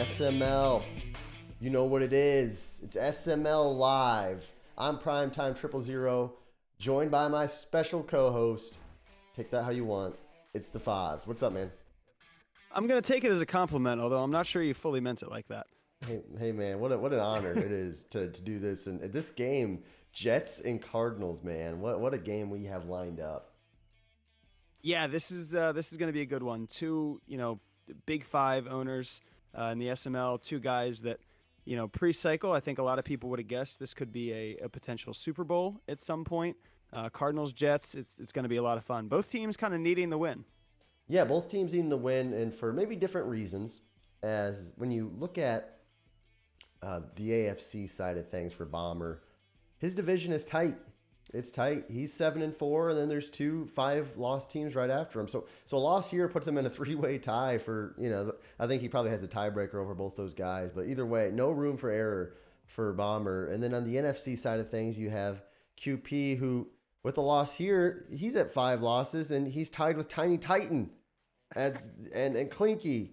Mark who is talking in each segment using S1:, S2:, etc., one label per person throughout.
S1: SML. You know what it is. It's SML Live. I'm Primetime 000, joined by my special co-host. Take that how you want. It's the Foz. What's up, man?
S2: I'm going to take it as a compliment, although I'm not sure you fully meant it like that.
S1: Hey man, what an honor it is to do this. And this game, Jets and Cardinals, man. What a game we have lined up.
S2: Yeah, this is going to be a good one. Two, Big Five owners in the SML, two guys that, pre-cycle, I think a lot of people would have guessed this could be a potential Super Bowl at some point. Cardinals, Jets, it's going to be a lot of fun. Both teams kind of needing the win.
S1: Yeah, both teams needing the win, and for maybe different reasons. As when you look at the AFC side of things for Bomber, his division is tight. It's tight. He's 7-4, and then there's 5 lost teams right after him. So a loss here puts him in a 3-way tie for, I think he probably has a tiebreaker over both those guys. But either way, no room for error for Bomber. And then on the NFC side of things, you have QP, who with the loss here, he's at 5 losses, and he's tied with Tiny Titan and Clinky.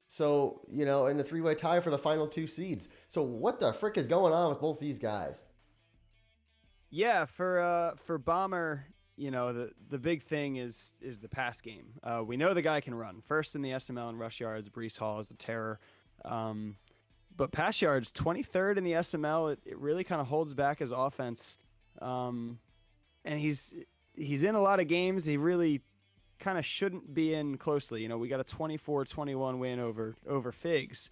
S1: So, in a 3-way tie for the final 2 seeds. So what the frick is going on with both these guys?
S2: Yeah, for Bomber, the big thing is the pass game. We know the guy can run. First in the SML in rush yards, Breece Hall is the terror. But pass yards, 23rd in the SML. It really kind of holds back his offense. And he's in a lot of games he really kind of shouldn't be in closely. We got a 24-21 win over Figs.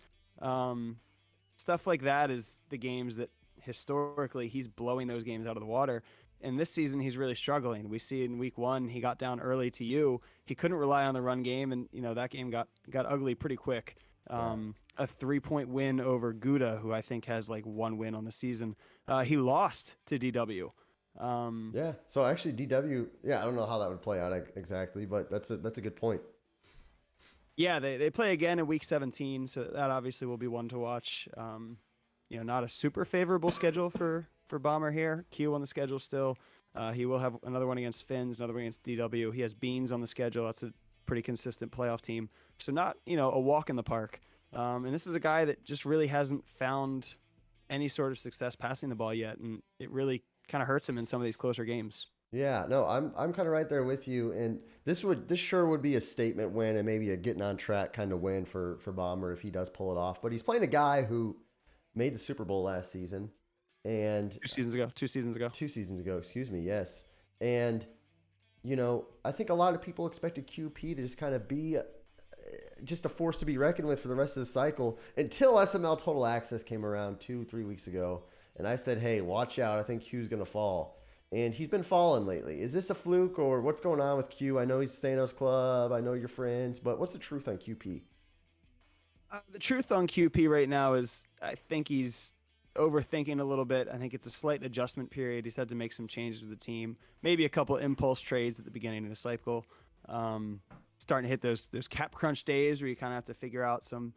S2: Stuff like that is the games that historically he's blowing those games out of the water. And this season he's really struggling. We see in week 1 he got down early to you. He couldn't rely on the run game, and that game got ugly pretty quick. A 3-point win over Gouda, who I think has like 1 win on the season. He lost to DW.
S1: Yeah. So actually DW, I don't know how that would play out exactly, but that's a good point.
S2: Yeah, they play again in week 17, so that obviously will be one to watch. Not a super favorable schedule for Bomber here. Q on the schedule still. He will have another one against Finns, another one against DW. He has Beans on the schedule. That's a pretty consistent playoff team. So not, a walk in the park. And this is a guy that just really hasn't found any sort of success passing the ball yet, and it really kind of hurts him in some of these closer games.
S1: Yeah, no, I'm kind of right there with you, and this sure would be a statement win and maybe a getting on track kind of win for Bomber if he does pull it off. But he's playing a guy who made the Super Bowl last season, and
S2: 2 seasons ago,
S1: excuse me, yes. And I think a lot of people expected QP to just kind of be just a force to be reckoned with for the rest of the cycle until SML Total Access came around 2-3 weeks ago. And I said, hey, watch out. I think Q's going to fall. And he's been falling lately. Is this a fluke or what's going on with Q? I know he's Thanos Club. I know you're friends. But what's the truth on QP?
S2: The truth on QP right now is I think he's overthinking a little bit. I think it's a slight adjustment period. He's had to make some changes with the team. Maybe a couple impulse trades at the beginning of the cycle. Starting to hit those cap crunch days where you kind of have to figure out some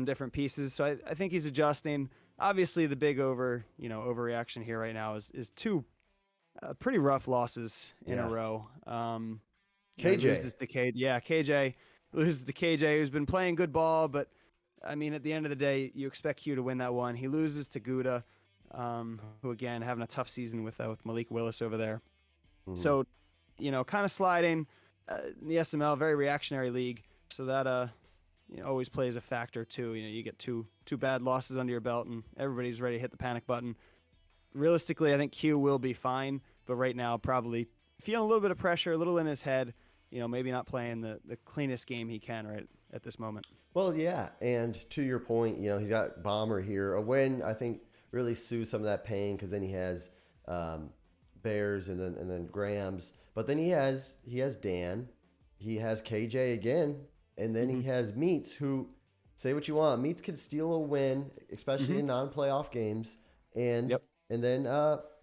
S2: different pieces. So I think he's adjusting. Obviously, the big overreaction here right now is 2 pretty rough losses in a row.
S1: KJ
S2: loses to KJ loses to KJ, who's been playing good ball, but I mean, at the end of the day, you expect Q to win that one. He loses to Gouda, who again having a tough season with Malik Willis over there. Mm-hmm. So, kind of sliding. The SML, very reactionary league, so that always plays a factor too. You get two bad losses under your belt, and everybody's ready to hit the panic button. Realistically, I think Q will be fine, but right now probably feeling a little bit of pressure, a little in his head. Maybe not playing the cleanest game he can right at this moment.
S1: Well, yeah, and to your point, he's got Bomber here. A win, I think, really soothes some of that pain because then he has Bears and then Grams, but then he has Dan, he has KJ again, and then he has Meats, who, say what you want, Meats can steal a win, especially in non-playoff games, and then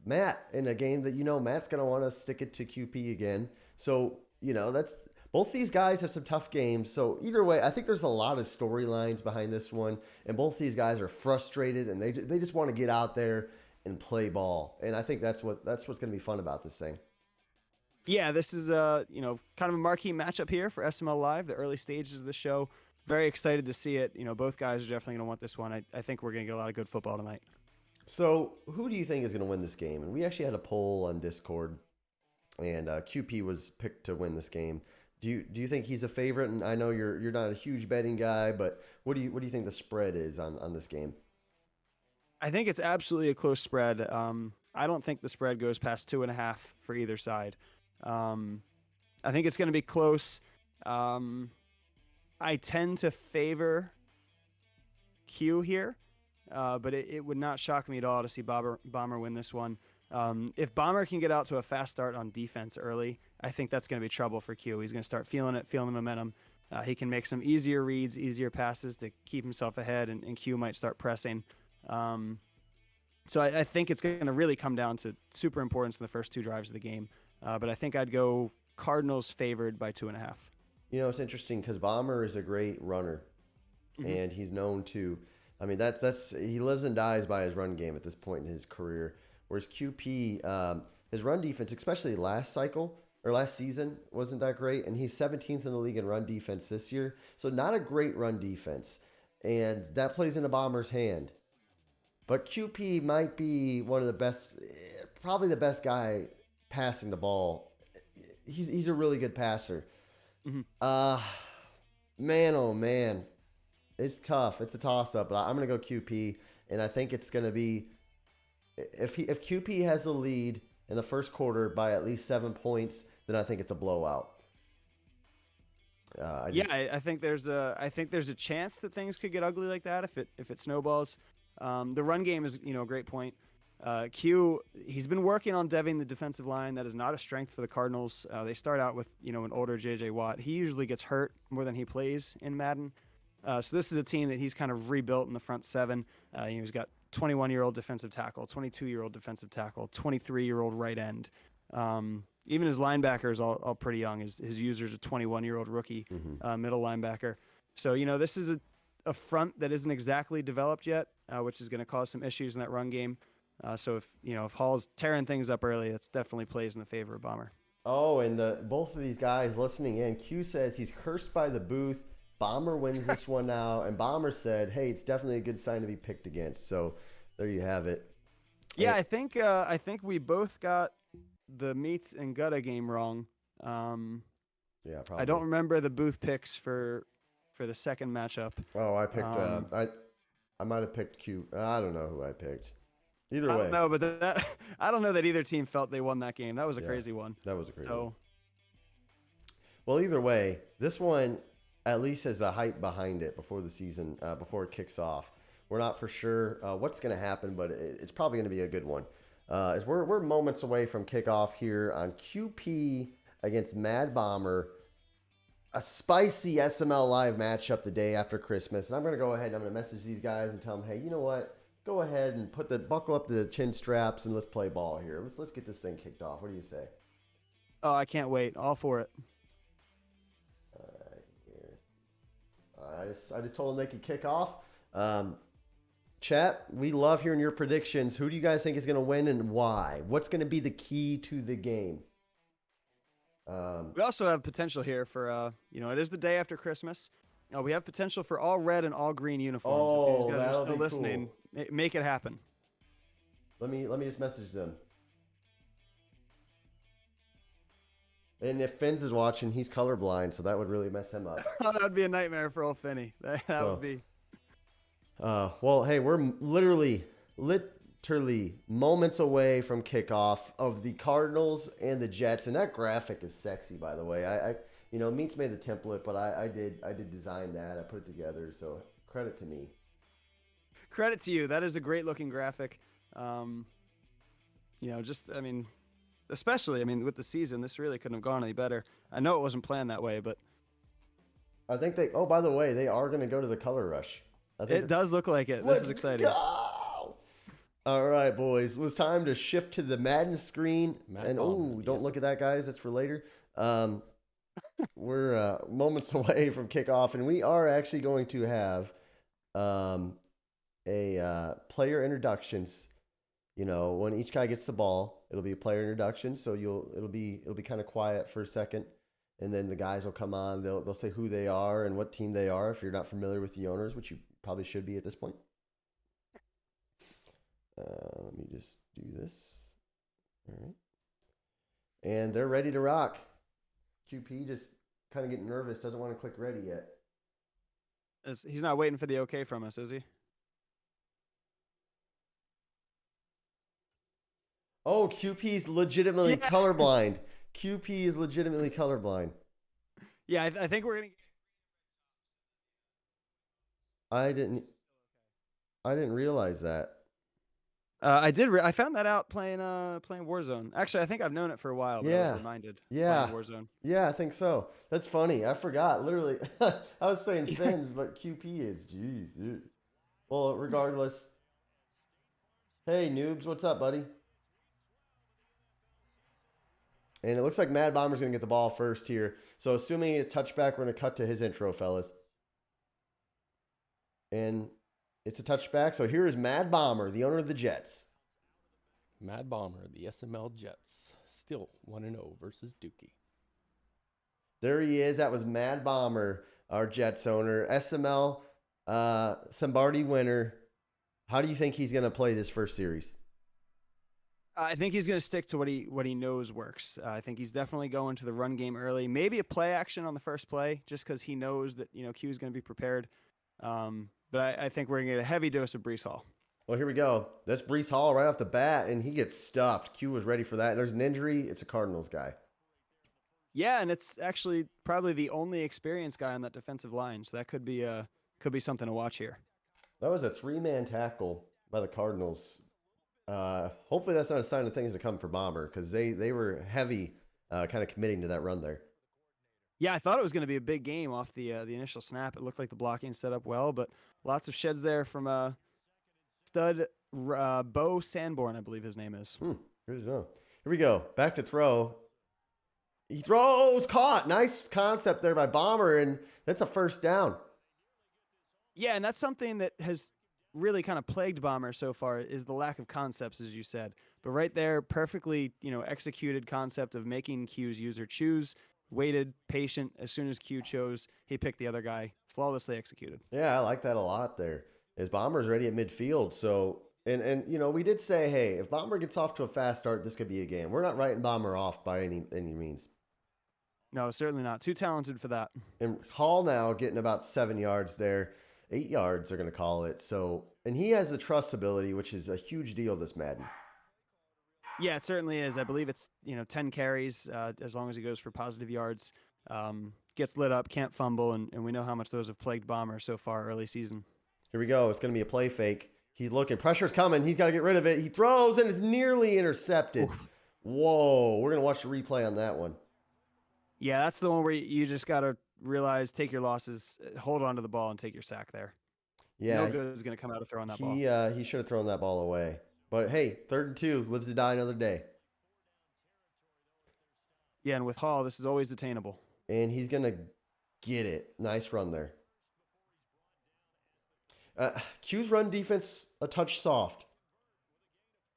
S1: Matt in a game that Matt's gonna want to stick it to QP again. So that's both these guys have some tough games. So either way, I think there's a lot of storylines behind this one, and both these guys are frustrated and they just want to get out there and play ball. And I think that's what's going to be fun about this thing.
S2: Yeah, this is kind of a marquee matchup here for SML Live, the early stages of the show. very excited to see it. Both guys are definitely going to want this one. I think we're going to get a lot of good football tonight.
S1: So, who do you think is going to win this game? And we actually had a poll on Discord, and QP was picked to win this game. Do you think he's a favorite? And I know you're not a huge betting guy, but what do you think the spread is on this game?
S2: I think it's absolutely a close spread. I don't think the spread goes past 2.5 for either side. I think it's going to be close. I tend to favor Q here, but it would not shock me at all to see Bomber win this one. If Bomber can get out to a fast start on defense early, I think that's going to be trouble for Q. He's going to start feeling the momentum. He can make some easier reads, easier passes to keep himself ahead, and Q might start pressing. So I think it's going to really come down to super importance in the first two drives of the game. But I think I'd go Cardinals favored by 2.5.
S1: It's interesting because Bomber is a great runner, and he's known to. I mean, that's he lives and dies by his run game at this point in his career. Whereas QP, his run defense, especially last season, wasn't that great, and he's 17th in the league in run defense this year. So not a great run defense, and that plays in a Bomber's hand. But QP might be one of the best, probably the best guy passing the ball. He's a really good passer. Man, oh man, it's tough. It's a toss up, but I'm gonna go QP, and I think it's gonna be if QP has the lead in the first quarter by at least 7 points, then I think it's a blowout.
S2: I think there's a chance that things could get ugly like that if it snowballs. The run game is a great point. Q, he's been working on deving the defensive line. That is not a strength for the Cardinals. They start out with an older J.J. Watt. He usually gets hurt more than he plays in Madden. So this is a team that he's kind of rebuilt in the front seven. He's got 21-year-old defensive tackle, 22-year-old defensive tackle, 23-year-old right end. Even his linebackers all pretty young. His user's a 21-year-old rookie middle linebacker. So this is a front that isn't exactly developed yet, which is going to cause some issues in that run game. So if Hall's tearing things up early, that's definitely plays in the favor of Bomber.
S1: Oh, and both of these guys listening in, Q says he's cursed by the booth. Bomber wins this one now, and Bomber said, "Hey, it's definitely a good sign to be picked against." So there you have it.
S2: Yeah, I think we both got the meats and gutta game wrong.
S1: Yeah, probably.
S2: I don't remember the booth picks for the second matchup.
S1: Oh, I picked. I might have picked Q. I don't know who I picked. Either way.
S2: I don't know, but I don't know that either team felt they won that game. That was a crazy one.
S1: That was a crazy one. Well, either way, this one at least has a hype behind it before the season, before it kicks off. We're not for sure what's going to happen, but it's probably going to be a good one. As we're moments away from kickoff here on QP against Mad Bomber, a spicy SML live matchup the day after Christmas. And I'm going to go ahead and I'm going to message these guys and tell them, hey, you know what? Go ahead and buckle up the chin straps and let's play ball here. Let's get this thing kicked off. What do you say?
S2: Oh, I can't wait. All for it.
S1: All right, here. I just told them they could kick off. Chat, we love hearing your predictions. Who do you guys think is going to win and why? What's going to be the key to the game?
S2: We also have potential here for it is the day after Christmas. We have potential for all red and all green uniforms.
S1: Oh,
S2: if these guys are still
S1: be
S2: listening,
S1: cool.
S2: Make it happen.
S1: Let me just message them. And if Finns is watching, he's colorblind, so that would really mess him up.
S2: Oh, that would be a nightmare for old Finney. That would be.
S1: Well, hey, we're literally moments away from kickoff of the Cardinals and the Jets, and that graphic is sexy, by the way. Meats made the template, but I did design that. I put it together, so credit to me.
S2: Credit to you. That is a great looking graphic. Especially with the season, this really couldn't have gone any better. I know it wasn't planned that way, but
S1: I think by the way, they are going to go to the color rush.
S2: It does look like it. This is exciting.
S1: Go! All right, boys. It was time to shift to the Madden screen. Don't look at that, guys. That's for later. We're moments away from kickoff, and we are actually going to have a player introductions. When each guy gets the ball, it'll be a player introduction. So it'll be kind of quiet for a second, and then the guys will come on. They'll say who they are and what team they are. If you're not familiar with the owners, which you probably should be at this point. Let me just do this. All right, and they're ready to rock. QP just kind of getting nervous. Doesn't want to click ready yet.
S2: He's not waiting for the okay from us, is he?
S1: Oh, QP's legitimately colorblind. QP is legitimately colorblind.
S2: Yeah, I think we're gonna.
S1: I didn't realize that.
S2: I did. I found that out playing Warzone. Actually, I think I've known it for a while, but I was reminded.
S1: Yeah.
S2: Playing Warzone.
S1: Yeah, I think so. That's funny. I forgot. Literally, I was saying Fins, but QP is. Jeez, dude. Well, regardless. Hey, noobs, what's up, buddy? And it looks like Mad Bomber's going to get the ball first here. So assuming it's touchback, we're going to cut to his intro, fellas. And it's a touchback. So here is Mad Bomber, the owner of the Jets.
S3: Mad Bomber, the SML Jets, still 1-0 versus Dookie.
S1: There he is. That was Mad Bomber, our Jets owner. SML, Sambardi winner. How do you think he's going to play this first series?
S2: I think he's going to stick to what he knows works. I think he's definitely going to the run game early. Maybe a play action on the first play, just because he knows that Q is going to be prepared. But I think we're going to get a heavy dose of Breece Hall.
S1: Well, here we go. That's Breece Hall right off the bat, and he gets stuffed. Q was ready for that. There's an injury. It's a Cardinals guy.
S2: Yeah, and it's actually probably the only experienced guy on that defensive line, so that could be something to watch here.
S1: That was a 3-man tackle by the Cardinals. Hopefully that's not a sign of things to come for Bomber, because they were heavy kind of committing to that run there.
S2: Yeah, I thought it was going to be a big game off the initial snap. It looked like the blocking set up well, but lots of sheds there from stud Bo Sanborn, I believe his name is.
S1: Here we go. Back to throw. He throws, caught. Nice concept there by Bomber, and that's a first down.
S2: Yeah, and that's something that has really kind of plagued Bomber so far is the lack of concepts, as you said. But right there, perfectly executed concept of making Q's user choose. Waited, patient. As soon as Q chose, he picked the other guy. Flawlessly executed.
S1: Yeah, I like that a lot there. As Bomber's ready at midfield, so and we did say, hey, if Bomber gets off to a fast start, this could be a game. We're not writing Bomber off by any means.
S2: No, certainly not. Too talented for that.
S1: And Hall now getting about 7 yards there. 8 yards, they're going to call it. So, and he has the trust ability, which is a huge deal this Madden.
S2: Yeah, it certainly is. I believe it's 10 carries as long as he goes for positive yards. Gets lit up, can't fumble, and we know how much those have plagued Bomber so far early season.
S1: Here we go. It's going to be a play fake. He's looking. Pressure's coming. He's got to get rid of it. He throws and is nearly intercepted. Oof. Whoa. We're going to watch the replay on that one.
S2: Yeah, that's the one where you just got to realize, take your losses, hold on to the ball, and take your sack there.
S1: Yeah.
S2: No good is going to come out of throwing that ball.
S1: He should have thrown that ball away. But, hey, 3rd and 2, lives to die another day.
S2: Yeah, and with Hall, this is always attainable.
S1: And he's going to get it. Nice run there. Q's run defense a touch soft.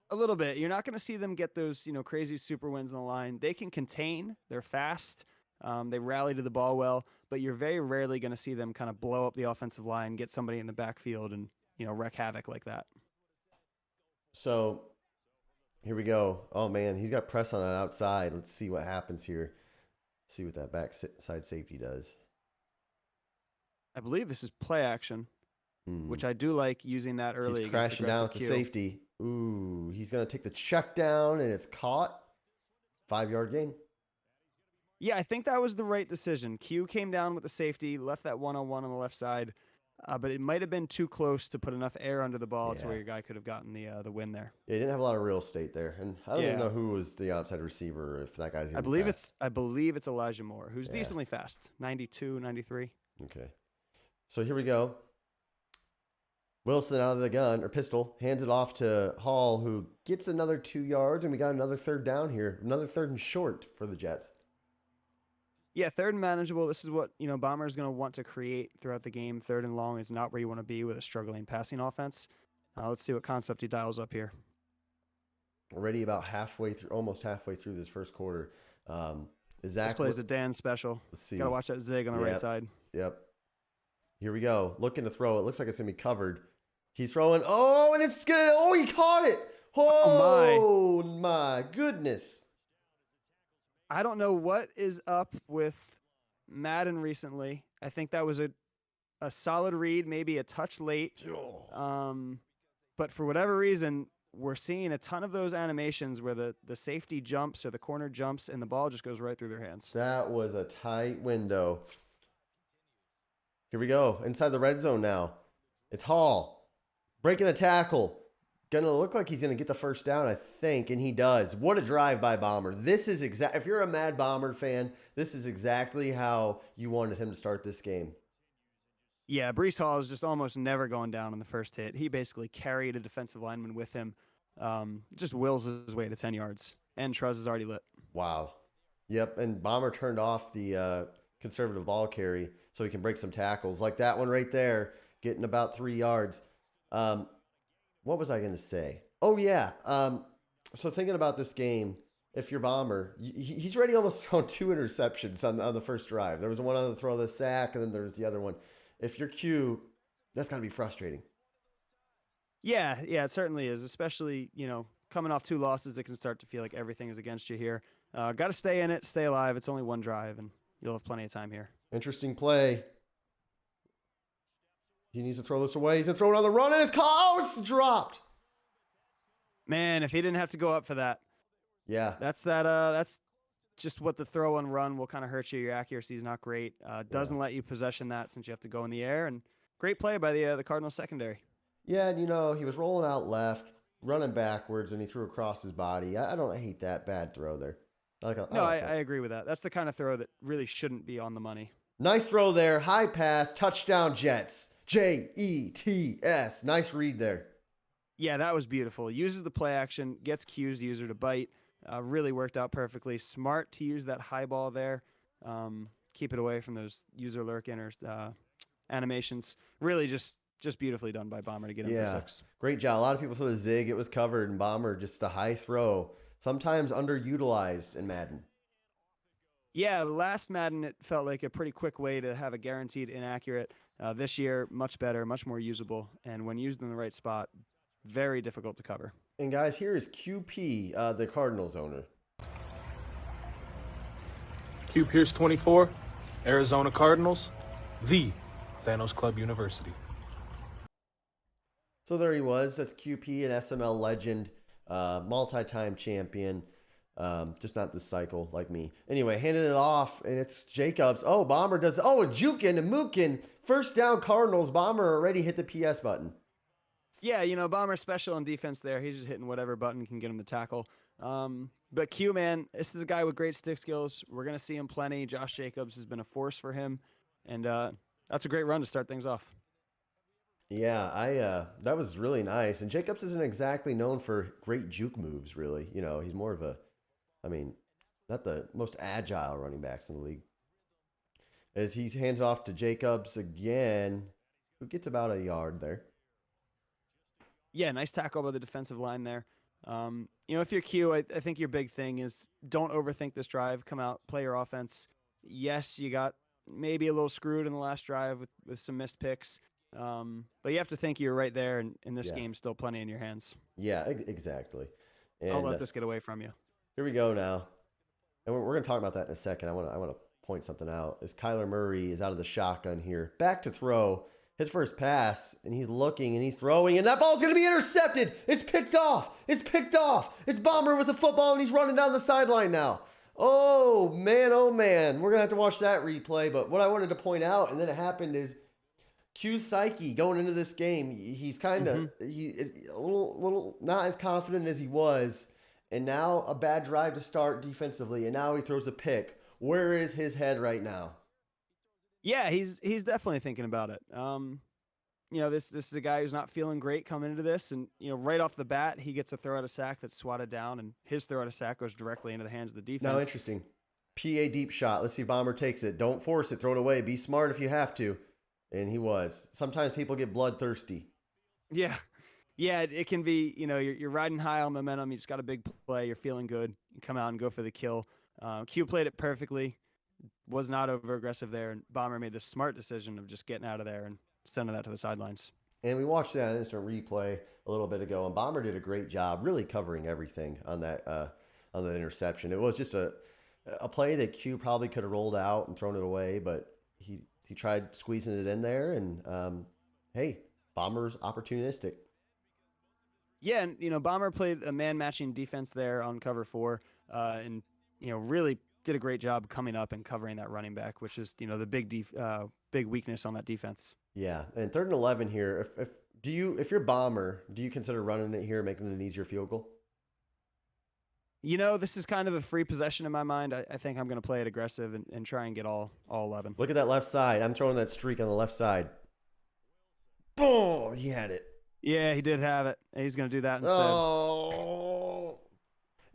S2: A little bit. You're not going to see them get those, crazy super wins on the line. They can contain. They're fast. They rally to the ball well, but you're very rarely going to see them kind of blow up the offensive line, get somebody in the backfield, and wreak havoc like that.
S1: So here we go. Oh man, he's got press on that outside. Let's see what happens here. See what that backside safety does.
S2: I believe this is play action, which I do like using that early.
S1: He's crashing down with the safety. Ooh, he's going to take the check down, and it's caught. 5-yard gain.
S2: Yeah, I think that was the right decision. Q came down with the safety, left that one-on-one on the left side, but it might have been too close to put enough air under the ball to where your guy could have gotten the win there.
S1: Yeah, he didn't have a lot of real estate there, and I don't even know who was the outside receiver. If that guy's, I
S2: believe it's Elijah Moore, who's decently fast, 92, 93.
S1: Okay, so here we go. Wilson out of the gun or pistol, hands it off to Hall, who gets another 2 yards, and we got another 3rd down here, another 3rd and short for the Jets.
S2: Yeah, 3rd and manageable. This is what Bomber is going to want to create throughout the game. 3rd and long is not where you want to be with a struggling passing offense. Let's see what concept he dials up here.
S1: Already about almost halfway through this first quarter. Is
S2: This
S1: Zach?
S2: play is a Dan special.
S1: Let's see.
S2: Got to watch that zig on the right side.
S1: Yep. Here we go. Looking to throw. It looks like it's going to be covered. He's throwing. Oh, and it's going to. Oh, he caught it. Oh, my goodness.
S2: I don't know what is up with Madden recently. I think that was a solid read, maybe a touch late. But for whatever reason, we're seeing a ton of those animations where the safety jumps or the corner jumps and the ball just goes right through their hands.
S1: That was a tight window. Here we go. Inside the red zone now. It's Hall. Breaking a tackle. Gonna look like he's gonna get the first down, I think, and he does. What a drive by Bomber. This is if you're a Mad Bomber fan, this is exactly how you wanted him to start this game.
S2: Yeah, Breece Hall is just almost never going down on the first hit. He basically carried a defensive lineman with him. Just wills his way to 10 yards. And Truz is already lit.
S1: Wow. Yep, and Bomber turned off the conservative ball carry so he can break some tackles. Like that one right there, getting about 3 yards. What was I going to say? Oh, yeah. So thinking about this game, if you're Bomber, he's already almost thrown 2 interceptions on the first drive. There was one on the throw of the sack, and then there was the other one. If you're Q, that's got to be frustrating.
S2: Yeah, it certainly is, especially, coming off 2 losses, it can start to feel like everything is against you here. Got to stay in it, stay alive. It's only one drive, and you'll have plenty of time here.
S1: Interesting play. He needs to throw this away. He's going to throw it on the run, and it's caught. Oh, it's dropped.
S2: Man, if he didn't have to go up for that.
S1: Yeah.
S2: That's just what the throw and run will kind of hurt you. Your accuracy is not great. Doesn't let you possession that since you have to go in the air. And great play by the Cardinals secondary.
S1: Yeah, and he was rolling out left, running backwards, and he threw across his body. I don't hate that bad throw there.
S2: I agree with that. That's the kind of throw that really shouldn't be on the money.
S1: Nice throw there. High pass. Touchdown Jets. Jets. Nice read there.
S2: Yeah, that was beautiful. Uses the play action, gets Q's user to bite. Really worked out perfectly. Smart to use that high ball there. Keep it away from those user lurk animations. Really just beautifully done by Bomber to get him for 6.
S1: Great job. A lot of people saw the zig. It was covered, and Bomber just the high throw. Sometimes underutilized in Madden.
S2: Yeah, last Madden, it felt like a pretty quick way to have a guaranteed inaccurate. This year, much better, much more usable. And when used in the right spot, very difficult to cover.
S1: And guys, here is QP, the Cardinals owner.
S4: Q Pierce 24, Arizona Cardinals, the Thanos Club University.
S1: So there he was. That's QP, an SML legend, multi-time champion. Just not this cycle like me. Anyway, handing it off, and it's Jacobs. Oh, Bomber does. Oh, Jukin and Mookin. First down Cardinals. Bomber already hit the PS button.
S2: Yeah, Bomber special on defense there. He's just hitting whatever button can get him to tackle. But Q, man, this is a guy with great stick skills. We're going to see him plenty. Josh Jacobs has been a force for him. And that's a great run to start things off.
S1: Yeah, that was really nice. And Jacobs isn't exactly known for great juke moves, really. He's more of not the most agile running backs in the league. As he hands off to Jacobs again, who gets about a yard there.
S2: Yeah, nice tackle by the defensive line there. If you're Q, I think your big thing is don't overthink this drive. Come out, play your offense. Yes, you got maybe a little screwed in the last drive with some missed picks. But you have to think you're right there, and in this game, still plenty in your hands.
S1: Yeah, exactly. And
S2: I'll let this get away from you.
S1: Here we go now. And we're going to talk about that in a second. I want to point something out. As Kyler Murray is out of the shotgun here. Back to throw. His first pass, and he's looking, and he's throwing, and that ball's going to be intercepted. It's picked off. It's Bomber with the football, and he's running down the sideline now. Oh, man. We're going to have to watch that replay. But what I wanted to point out, and then it happened, is Q's psyche going into this game. He's kind of a little not as confident as he was, and now a bad drive to start defensively, and now he throws a pick. Where is his head right now?
S2: Yeah, he's definitely thinking about it. This is a guy who's not feeling great coming into this, and right off the bat, he gets a throw out of sack that's swatted down, and his throw out of sack goes directly into the hands of the defense.
S1: Now, interesting. PA deep shot. Let's see if Bomber takes it. Don't force it. Throw it away. Be smart if you have to. And he was. Sometimes people get bloodthirsty.
S2: Yeah, it can be. You're riding high on momentum. You just got a big play. You're feeling good. You come out and go for the kill. Q played it perfectly, was not over aggressive there, and Bomber made the smart decision of just getting out of there and sending that to the sidelines.
S1: And we watched that instant replay a little bit ago, and Bomber did a great job, really covering everything on that interception. It was just a play that Q probably could have rolled out and thrown it away, but he tried squeezing it in there, and hey, Bomber's opportunistic.
S2: Yeah, and Bomber played a man-matching defense there on cover 4, and really did a great job coming up and covering that running back, which is the big weakness on that defense.
S1: Yeah, and 3rd and 11 here. If you're Bomber, do you consider running it here, making it an easier field goal?
S2: This is kind of a free possession in my mind. I think I'm going to play it aggressive and try and get all 11.
S1: Look at that left side. I'm throwing that streak on the left side. Boom! He had it.
S2: Yeah, he did have it. He's going to do that instead.
S1: Oh!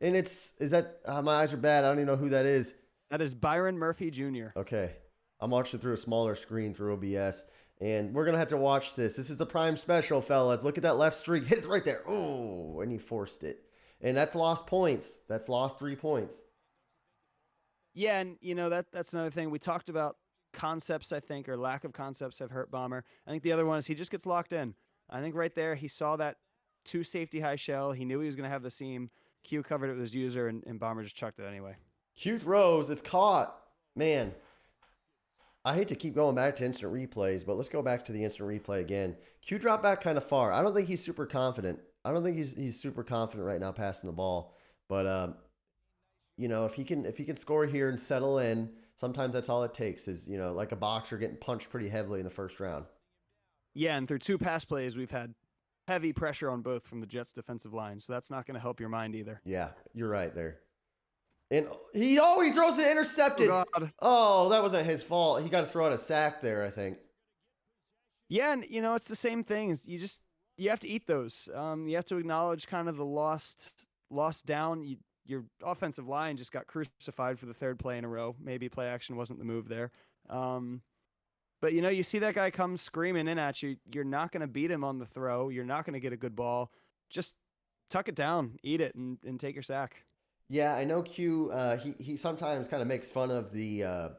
S1: And is that my eyes are bad. I don't even know who that is.
S2: That is Byron Murphy Jr.
S1: Okay. I'm watching through a smaller screen through OBS, and we're going to have to watch this. This is the prime special, fellas. Look at that left streak. Hit it right there. Oh, and he forced it. And that's lost points. That's lost 3 points.
S2: Yeah, and that's another thing. We talked about concepts, I think, or lack of concepts have hurt Bomber. I think the other one is he just gets locked in. I think right there he saw that 2 safety high shell. He knew he was going to have the seam. Q covered it with his user, and Bomber just chucked it anyway.
S1: Q throws. It's caught. Man, I hate to keep going back to instant replays, but let's go back to the instant replay again. Q dropped back kind of far. I don't think he's super confident. I don't think he's super confident right now passing the ball. But if he can score here and settle in, sometimes that's all it takes. Is like a boxer getting punched pretty heavily in the first round.
S2: Yeah, and through 2 pass plays, we've had heavy pressure on both from the Jets' defensive line, so that's not going to help your mind either.
S1: Yeah, you're right there. And he throws it intercepted.
S2: Oh, God.
S1: Oh, that wasn't his fault. He got to throw out a sack there, I think.
S2: Yeah, and it's the same thing. You have to eat those. You have to acknowledge kind of the lost down. Your offensive line just got crucified for the 3rd play in a row. Maybe play action wasn't the move there. But you see that guy come screaming in at you. You're not going to beat him on the throw. You're not going to get a good ball. Just tuck it down, eat it, and take your sack.
S1: Yeah, I know Q. He sometimes kind of makes fun of the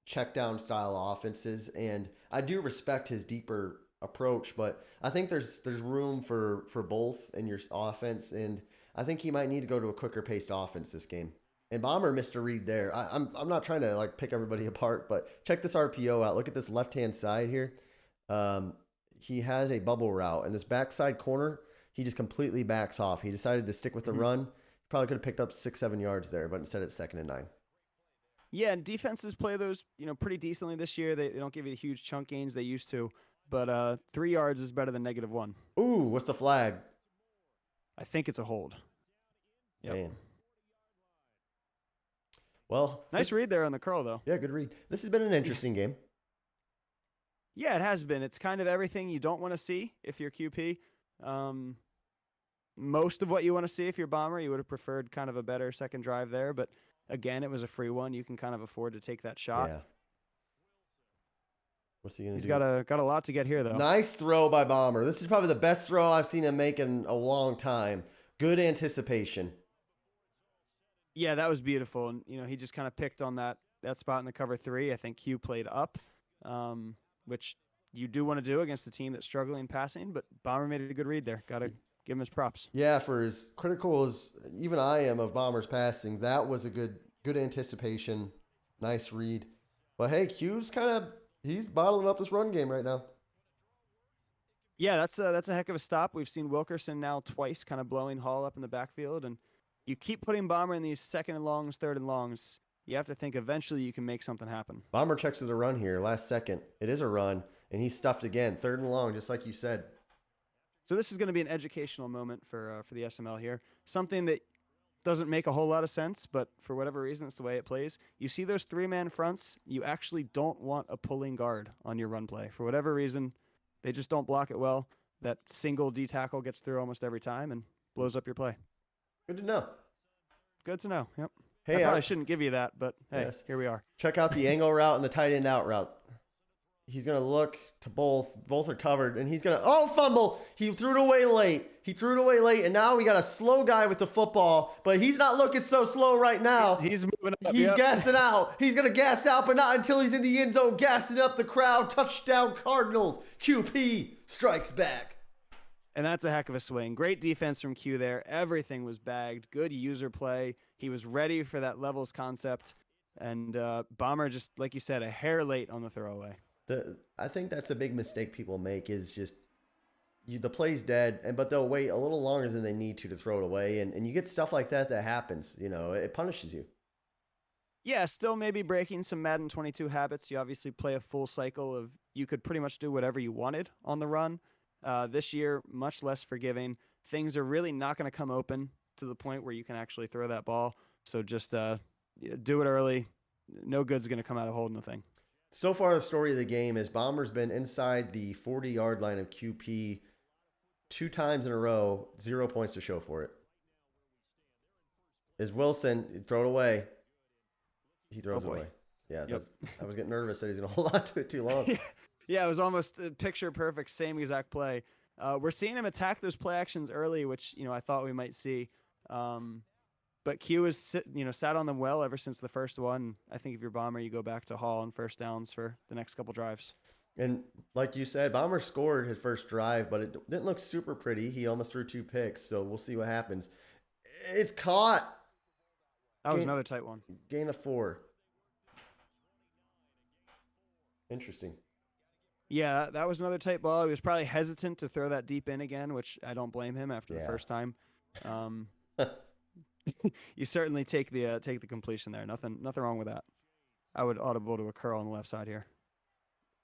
S1: check down style offenses, and I do respect his deeper approach. But I think there's room for both in your offense, and I think he might need to go to a quicker paced offense this game. And Bomber missed a read there. I'm not trying to pick everybody apart, but check this RPO out. Look at this left hand side here. He has a bubble route, and this backside corner, he just completely backs off. He decided to stick with the run. Probably could have picked up 6-7 yards there, but instead it's 2nd and 9.
S2: Yeah, and defenses play those pretty decently this year. They don't give you the huge chunk gains they used to, but 3 yards is better than -1.
S1: Ooh, what's the flag?
S2: I think it's a hold. Yep.
S1: Man. Well,
S2: nice read there on the curl, though.
S1: Yeah, good read. This has been an interesting game.
S2: Yeah, it has been. It's kind of everything you don't want to see if you're QP. Most of what you want to see if you're Bomber. You would have preferred kind of a better second drive there, but again, it was a free one. You can kind of afford to take that shot.
S1: Yeah. What's he gonna do?
S2: He's got a lot to get here, though.
S1: Nice throw by Bomber. This is probably the best throw I've seen him make in a long time. Good anticipation.
S2: Yeah, that was beautiful, and he just kind of picked on that spot in the cover 3. I think Q played up, which you do want to do against a team that's struggling passing, but Bomber made it a good read there. Got to give him his props.
S1: Yeah, for as critical as even I am of Bomber's passing, that was a good anticipation. Nice read. But hey, Q's he's bottling up this run game right now.
S2: Yeah, that's a heck of a stop. We've seen Wilkerson now twice kind of blowing Hall up in the backfield, and you keep putting Bomber in these 2nd and longs, 3rd and longs. You have to think eventually you can make something happen.
S1: Bomber checks as a run here, last second. It is a run, and he's stuffed again. 3rd and long, just like you said.
S2: So this is going to be an educational moment for the SML here. Something that doesn't make a whole lot of sense, but for whatever reason, it's the way it plays. You see those 3-man fronts, you actually don't want a pulling guard on your run play. For whatever reason, they just don't block it well. That single D tackle gets through almost every time and blows up your play.
S1: Good to know.
S2: Good to know, yep.
S1: Hey,
S2: I probably shouldn't give you that, but hey,
S1: yes.
S2: Here we are.
S1: Check out the angle route and the tight end out route. He's going to look to both. Both are covered, and he's going to, fumble. He threw it away late. And now we got a slow guy with the football, but he's not looking so slow right now.
S2: He's moving up.
S1: He's
S2: Yep.
S1: gassing out. He's going to gas out, but not until he's in the end zone, gassing up the crowd. Touchdown Cardinals. QP strikes back.
S2: And that's a heck of a swing. Great defense from Q there. Everything was bagged. Good user play. He was ready for that levels concept. And Bomber, just like you said, a hair late on the throwaway.
S1: I think that's a big mistake people make is just the play's dead, but they'll wait a little longer than they need to throw it away. And you get stuff like that happens. It punishes you.
S2: Yeah, still maybe breaking some Madden 22 habits. You obviously play a full cycle of you could pretty much do whatever you wanted on the run. This year, much less forgiving. Things are really not going to come open to the point where you can actually throw that ball. So just do it early. No good's going to come out of holding the thing.
S1: So far, the story of the game is Bomber's been inside the 40-yard line of QP 2 times in a row, 0 points to show for it. Is Wilson, throw it away. He throws it away. Yeah,
S2: Yep.
S1: I was getting nervous that he's going to hold on to it too long.
S2: Yeah, it was almost a picture perfect, same exact play. We're seeing him attack those play actions early, which I thought we might see. But Q has sat on them well ever since the first one. I think if you're Bomber, you go back to Hall and first downs for the next couple drives.
S1: And like you said, Bomber scored his first drive, but it didn't look super pretty. He almost threw 2 picks, so we'll see what happens. It's caught.
S2: That was another tight one.
S1: Gain of 4. Interesting.
S2: Yeah, that was another tight ball. He was probably hesitant to throw that deep in again, which I don't blame him after the first time. You certainly take the completion there. Nothing wrong with that. I would audible to a curl on the left side here.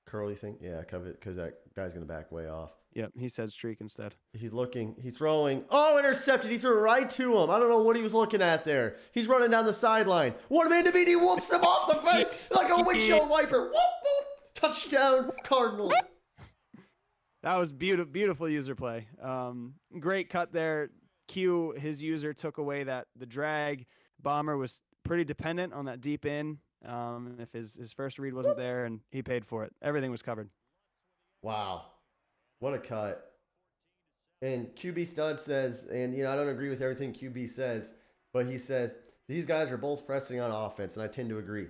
S1: Curl, you think? Yeah, cover it because that guy's going to back way off.
S2: Yep, he said streak instead.
S1: He's looking. He's throwing. Oh, intercepted. He threw it right to him. I don't know what he was looking at there. He's running down the sideline. One man to beat. He whoops him off the face like a windshield wiper. Whoop, whoop. Touchdown, Cardinals.
S2: That was beautiful user play. Great cut there. Q, his user took away the drag. Bomber was pretty dependent on that deep in. If his first read wasn't there, and he paid for it. Everything was covered.
S1: Wow. What a cut. And QB Stud says, and I don't agree with everything QB says, but he says, these guys are both pressing on offense, and I tend to agree.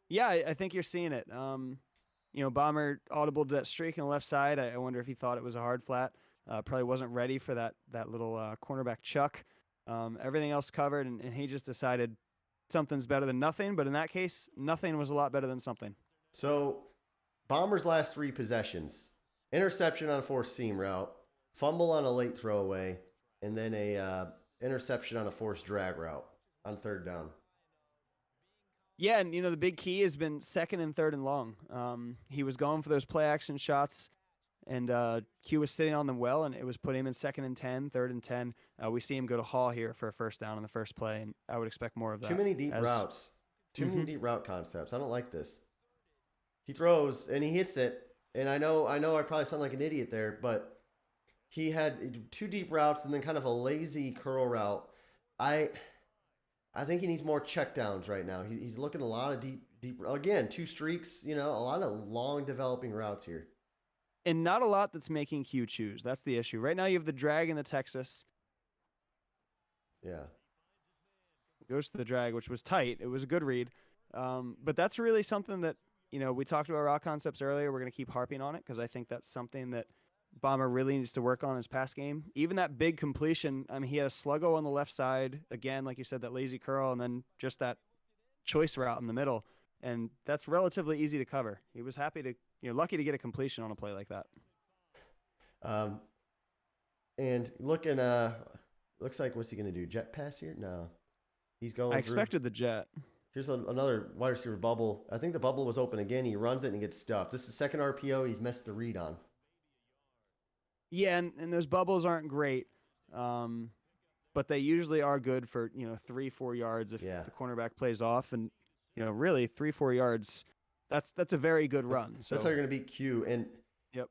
S2: Yeah, I think you're seeing it. Bomber audible to that streak on the left side. I wonder if he thought it was a hard flat. Probably wasn't ready for that little cornerback chuck. Everything else covered, and he just decided something's better than nothing. But in that case, nothing was a lot better than something.
S1: So, Bomber's last 3 possessions: interception on a forced seam route, fumble on a late throwaway, and then a interception on a forced drag route on 3rd down.
S2: Yeah, and the big key has been 2nd and 3rd and long. He was going for those play action shots, and Q was sitting on them well, and it was putting him in 2nd and 10, 3rd and 10. We see him go to Hall here for a first down on the first play, and I would expect more of that.
S1: Too many deep routes. Too many deep route concepts. I don't like this. He throws, and he hits it, and I know I probably sound like an idiot there, but he had 2 deep routes and then kind of a lazy curl route. I think he needs more checkdowns right now. He's looking a lot of deep. Again, 2 streaks. A lot of long developing routes here,
S2: and not a lot that's making Q choose. That's the issue. Right now, you have the drag and the Texas.
S1: Yeah,
S2: goes to the drag, which was tight. It was a good read, but that's really something that we talked about raw concepts earlier. We're going to keep harping on it because I think that's something that Bomber really needs to work on his pass game. Even that big completion, he had a sluggo on the left side. Again, like you said, that lazy curl, and then just that choice route in the middle. And that's relatively easy to cover. He was lucky to get a completion on a play like that.
S1: And looking, looks like, what's he going to do? Jet pass here? No. He's going
S2: I expected the jet.
S1: Here's another wide receiver bubble. I think the bubble was open again. He runs it and gets stuffed. This is the 2nd RPO he's missed the read on.
S2: Yeah, and those bubbles aren't great, but they usually are good for 3-4 yards if the cornerback plays off, and really 3-4 yards. That's a very good run. So
S1: that's how you're going to beat Q. And
S2: yep,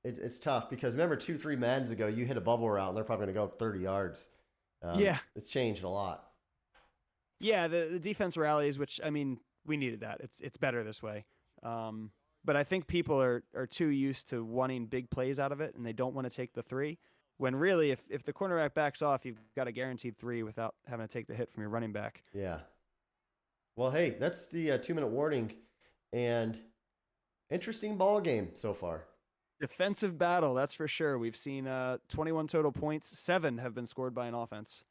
S1: it's tough because remember 2-3 Maddens ago you hit a bubble route and they're probably going to go 30 yards.
S2: Yeah,
S1: it's changed a lot.
S2: Yeah, the defense rallies, which we needed that. It's better this way. But I think people are too used to wanting big plays out of it, and they don't want to take the 3. When really, if the cornerback backs off, you've got a guaranteed 3 without having to take the hit from your running back.
S1: Yeah. Well, hey, that's the 2-minute warning, and interesting ball game so far.
S2: Defensive battle, that's for sure. We've seen 21 total points. 7 have been scored by an offense.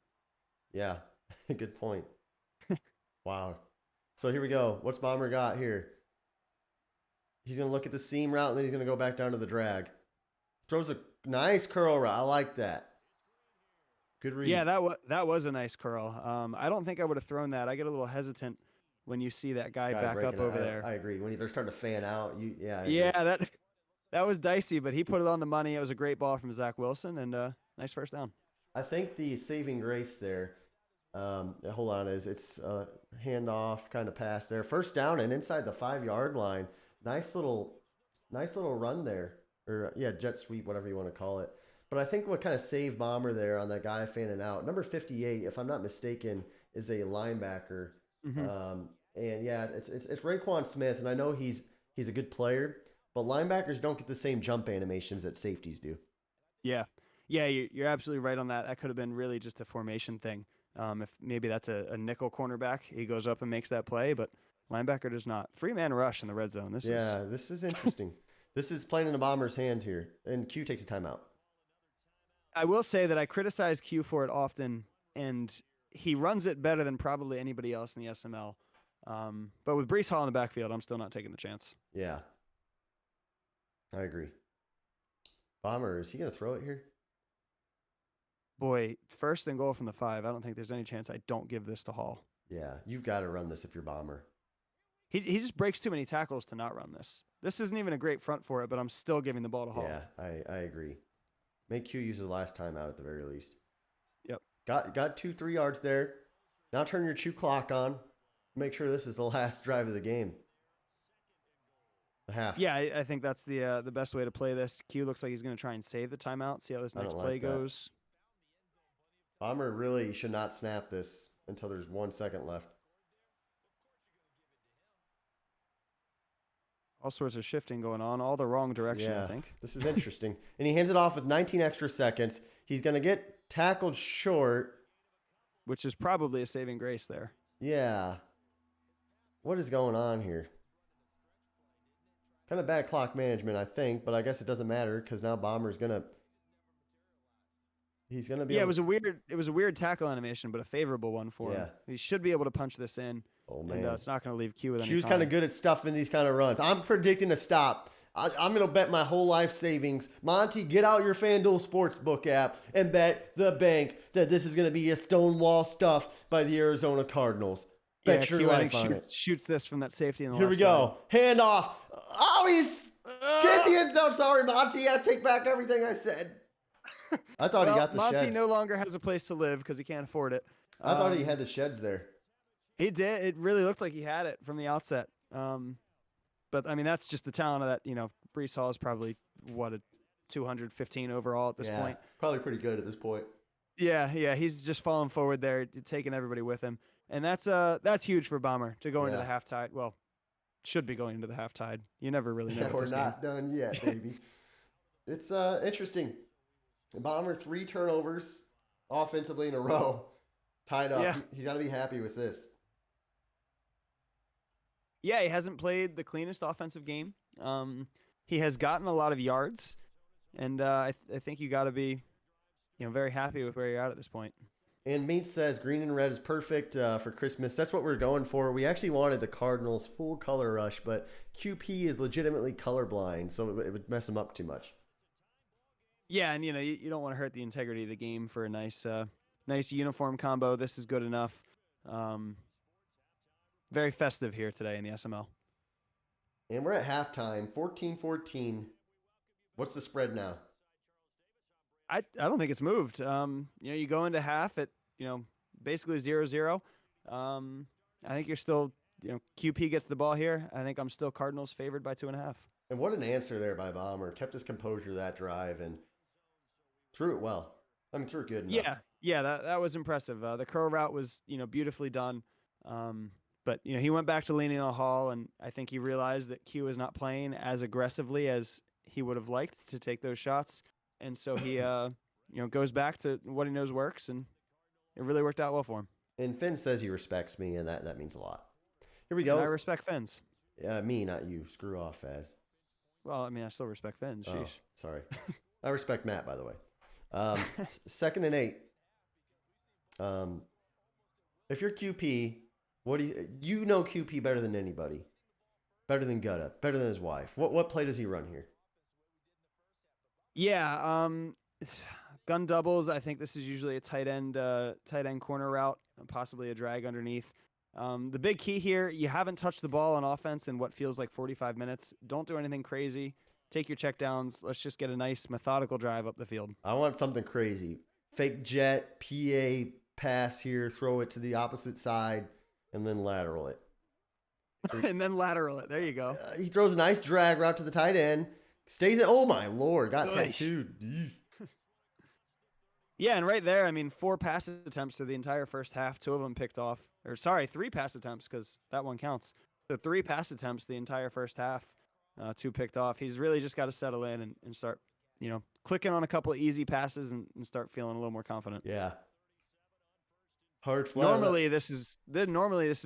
S1: Yeah, good point. Wow. So here we go. What's Bomber got here? He's going to look at the seam route, and then he's going to go back down to the drag. Throws a nice curl route. I like that. Good read.
S2: Yeah, that was a nice curl. I don't think I would have thrown that. I get a little hesitant when you see that guy back up over there.
S1: I agree. When they're starting to fan out,
S2: that was dicey, but he put it on the money. It was a great ball from Zach Wilson, and nice first down.
S1: I think the saving grace there, hold on, it's a handoff kind of pass there. First down and inside the 5-yard line. Nice little run there. Or, jet sweep, whatever you want to call it. But I think what kind of saved Bomber there on that guy fanning out, number 58, if I'm not mistaken, is a linebacker. Mm-hmm. It's Raekwon Smith, and I know he's a good player, but linebackers don't get the same jump animations that safeties do.
S2: Yeah, you're absolutely right on that. That could have been really just a formation thing. If maybe that's a nickel cornerback, he goes up and makes that play, but linebacker does not. 3-man rush in the red zone. This
S1: is interesting. This is playing in the Bomber's hand here, and Q takes a timeout.
S2: I will say that I criticize Q for it often, and he runs it better than probably anybody else in the SML. But with Breece Hall in the backfield, I'm still not taking the chance.
S1: Yeah, I agree. Bomber, is he going to throw it here?
S2: Boy, 1st and goal from the 5. I don't think there's any chance I don't give this to Hall.
S1: Yeah, you've got to run this if you're Bomber.
S2: He just breaks too many tackles to not run this. This isn't even a great front for it, but I'm still giving the ball to Hall.
S1: Yeah, I agree. Make Q use his last time out at the very least.
S2: Yep.
S1: Got 2-3 yards there. Now turn your chew clock on. Make sure this is the last drive of the game. The half.
S2: Yeah, I think that's the best way to play this. Q looks like he's going to try and save the timeout, see how this next play goes.
S1: Bomber really should not snap this until there's 1 second left.
S2: All sorts of shifting going on, all the wrong direction, I think.
S1: This is interesting. And he hands it off with 19 extra seconds. He's going to get tackled short.
S2: Which is probably a saving grace there.
S1: Yeah. What is going on here? Kind of bad clock management, I think, but I guess it doesn't matter because now Bomber's going to... He's going to be
S2: it was a weird tackle animation, but a favorable one for him. He should be able to punch this in.
S1: Oh, man.
S2: And it's not going to leave Q with any
S1: Q's
S2: time.
S1: kind of good at stuffing these kind of runs. I'm predicting a stop. I'm going to bet my whole life savings. Monty, get out your FanDuel Sportsbook app and bet the bank that this is going to be a stonewall stuff by the Arizona Cardinals. Bet your
S2: Q,
S1: life on it.
S2: Shoots this from that safety in the
S1: Here we go. Hand off. Oh, he's... Get the end zone. Sorry, Monty. I take back everything I said. I thought he got the
S2: Monty
S1: sheds.
S2: no longer has a place to live because he can't afford it.
S1: I thought he had the sheds there.
S2: He did. It really looked like he had it from the outset. But I mean, that's just the talent of that. Breece Hall is probably a 215 overall at this point.
S1: Probably pretty good at this point.
S2: Yeah. He's just falling forward there, taking everybody with him, and that's huge for Bomber to go into the half tide. Well, should be going into the half tide. You never really know.
S1: We're not done yet, baby. It's interesting. Bomber 3 turnovers offensively in a row, tied up.
S2: Yeah.
S1: He's got to be happy with this.
S2: Yeah, he hasn't played the cleanest offensive game. He has gotten a lot of yards, and I think you got to be, very happy with where you're at this point.
S1: And Meat says green and red is perfect for Christmas. That's what we're going for. We actually wanted the Cardinals full color rush, but QP is legitimately colorblind, so it would mess him up too much.
S2: Yeah, and you don't want to hurt the integrity of the game for a nice uniform combo. This is good enough. Very festive here today in the SML.
S1: And we're at halftime, 14-14. What's the spread now?
S2: I don't think it's moved. You go into half at basically 0-0. I think you're still QP gets the ball here. I think I'm still Cardinals favored by 2.5.
S1: And what an answer there by Bomber. Kept his composure that drive and threw it well. I mean, threw it good enough.
S2: Yeah, that was impressive. The curl route was beautifully done. But he went back to leaning on Hall, and I think he realized that Q is not playing as aggressively as he would have liked to take those shots, and so he goes back to what he knows works, and it really worked out well for him.
S1: And Finn says he respects me, and that means a lot. Here we
S2: And I
S1: go.
S2: respect Fins.
S1: Me, not you. Screw off, Faz.
S2: Well, I mean, I still respect Fins.
S1: Oh,
S2: Sheesh.
S1: sorry. I respect Matt, by the way. 2nd and 8. If you're QP, what do you know QP better than anybody? Better than Gutta, better than his wife. What play does he run here?
S2: Yeah, gun doubles. I think this is usually a tight end corner route, possibly a drag underneath. The big key here, you haven't touched the ball on offense in what feels like 45 minutes. Don't do anything crazy. Take your checkdowns. Let's just get a nice methodical drive up the field.
S1: I want something crazy. Fake jet, PA pass here, throw it to the opposite side, and then lateral it.
S2: And then lateral it. There you go.
S1: He throws a nice drag route to the tight end. Stays in. Oh, my Lord. Got tattooed.
S2: Yeah, and right there, I mean, 4 pass attempts through the entire first half. 2 of them picked off. Or sorry, 3 pass attempts because that one counts. So 3 pass attempts the entire first half. 2 picked off. He's really just got to settle in and start, clicking on a couple of easy passes and start feeling a little more confident.
S1: Yeah. Hard flat.
S2: Normally this is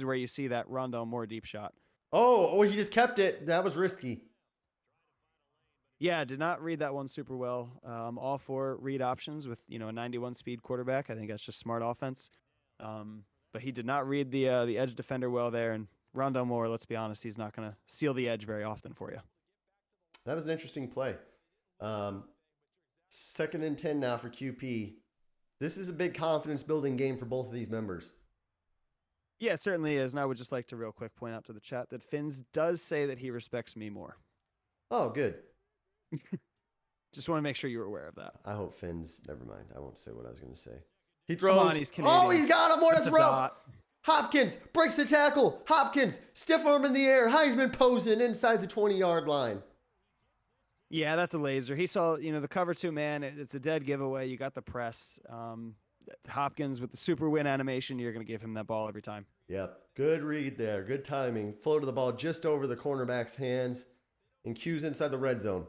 S2: where you see that Rondell Moore deep shot.
S1: Oh, he just kept it. That was risky.
S2: Yeah, did not read that one super well. All 4 read options with a 91 speed quarterback. I think that's just smart offense. But he did not read the edge defender well there. And Rondell Moore, let's be honest, he's not going to steal the edge very often for you.
S1: That was an interesting play. 2nd and 10 now for QP. This is a big confidence building game for both of these members.
S2: Yeah, it certainly is. And I would just like to real quick point out to the chat that Fins does say that he respects me more.
S1: Oh, good.
S2: Just want to make sure you were aware of that.
S1: I hope Finn's. Never mind. I won't say what I was going to say. He throws.
S2: Come on, he's Canadian.
S1: Oh, he's got him. What a
S2: It's a
S1: throw.
S2: dot.
S1: Hopkins breaks the tackle. Hopkins, stiff arm in the air. Heisman posing inside the 20-yard line.
S2: Yeah, that's a laser. He saw, the cover 2 man. It's a dead giveaway. You got the press. Hopkins with the super win animation. You're going to give him that ball every time.
S1: Yep. Good read there. Good timing. Floated the ball just over the cornerback's hands and Q's inside the red zone.